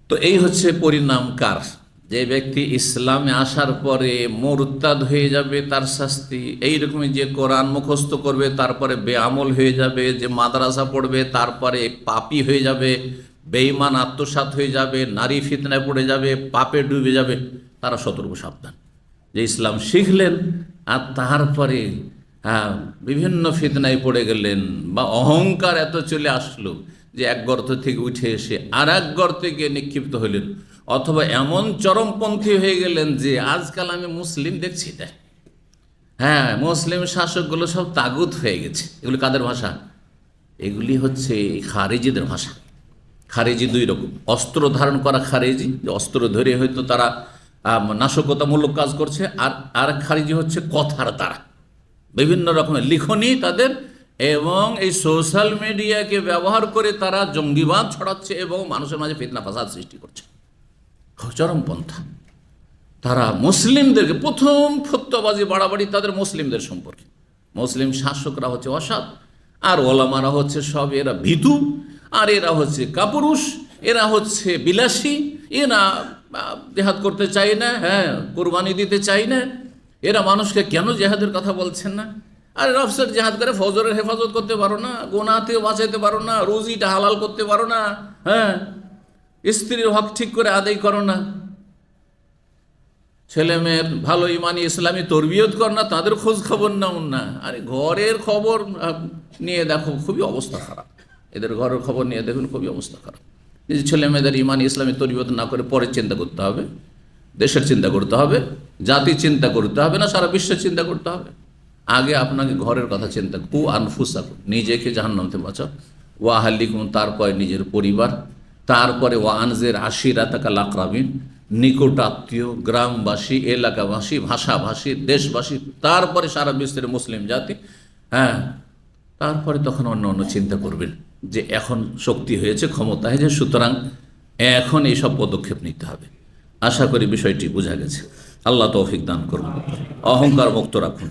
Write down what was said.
তো এই হচ্ছে পরিণাম কার? যে ব্যক্তি ইসলামে আসার পরে মুরতাদ হয়ে যাবে তার শাস্তি এইরকমই, যে কোরআন মুখস্থ করবে তারপরে বেআমল হয়ে যাবে, যে মাদ্রাসা পড়বে তারপরে পাপী হয়ে যাবে, বেঈমান আত্মসাৎ হয়ে যাবে, নারী ফিতনায় পড়ে যাবে, পাপে ডুবে যাবে, তারা সতর্ক সাবধান। যে ইসলাম শিখলেন আর তারপরে বিভিন্ন ফিতনায় পড়ে গেলেন, বা অহংকার এত চলে আসলো যে এক গর্ত থেকে উঠে এসে আর এক গর্তে গিয়ে নিক্ষিপ্ত হইলেন, অথবা এমন চরমপন্থী হয়ে গেলেন যে আজকাল আমি মুসলিম দেখছি না, হ্যাঁ মুসলিম শাসকগুলো সব তাগুত হয়ে গেছে। এগুলি কাদের ভাষা? এগুলি হচ্ছে খারেজিদের ভাষা। খারেজি দুই রকম, অস্ত্র ধারণ করা খারেজি, যে অস্ত্র ধরে হয়তো তারা নাশকতামূলক কাজ করছে, আর আর খারেজি হচ্ছে কথার দ্বারা বিভিন্ন রকমের লিখনি তাদের, এবং এই সোশ্যাল মিডিয়াকে ব্যবহার করে তারা জঙ্গিবাদ ছড়াচ্ছে এবং মানুষের মাঝে ফিতনা ফাসাদ সৃষ্টি করছে। চরমপন্থা। তারা মুসলিমদেরকে প্রথম ফতোয়াবাজি বাড়াবাড়ি তাদের মুসলিমদের সম্পর্কে। মুসলিম শাসকরা হচ্ছে অসৎ, আর ওলামারা হচ্ছে সব এরা ভীতু, আর এরা হচ্ছে কাপুরুষ, এরা হচ্ছে বিলাসী, এরা জেহাদ করতে চায় না, হ্যাঁ কোরবানি দিতে চায় না, এরা মানুষকে কেন জেহাদের কথা বলছেন না? আর রফসের জেহাদ করে ফজরের হেফাজত করতে পারো না, গোনাহ থেকে বাঁচাইতে পারো না, রুজিটা হালাল করতে পারো না, হ্যাঁ স্ত্রীর হক ঠিক করে আদায় করো না, ছেলে মেয়ের ভালো ইমানি ইসলামী তরবিয়ত কর না, তাদের খোঁজ খবর নাও না। আরে ঘরের খবর নিয়ে দেখো খুবই অবস্থা খারাপ, এদের ঘরের খবর নিয়ে দেখুন খুবই অবস্থা খারাপ। নিজের ছেলে মেয়েদের ইমানি ইসলামী তরবিয়ত না করে পরের চিন্তা করতে হবে, দেশের চিন্তা করতে হবে, জাতির চিন্তা করতে হবে না, সারা বিশ্বের চিন্তা করতে হবে। আগে আপনাকে ঘরের কথা চিন্তা, কু আনফুসাকুম, নিজেকে জাহান্নাম থেকে বাঁচাও, ওয়া আহলিকুম, তারপরে নিজের পরিবার, তারপরে ওয়া আনজির আশিরাতাকাল আকরাবিন, নিকট আত্মীয়, গ্রামবাসী, এলাকাবাসী, ভাষাভাষী, দেশবাসী, তারপরে সারা বিশ্বের মুসলিম জাতি, হ্যাঁ তারপরে তখন অন্য অন্য চিন্তা করবেন যে এখন শক্তি হয়েছে, ক্ষমতা হয়েছে, সুতরাং এখন এইসব পদক্ষেপ নিতে হবে। আশা করি বিষয়টি বোঝা গেছে। আল্লাহ তৌফিক দান করুন, অহংকার মুক্ত রাখুন।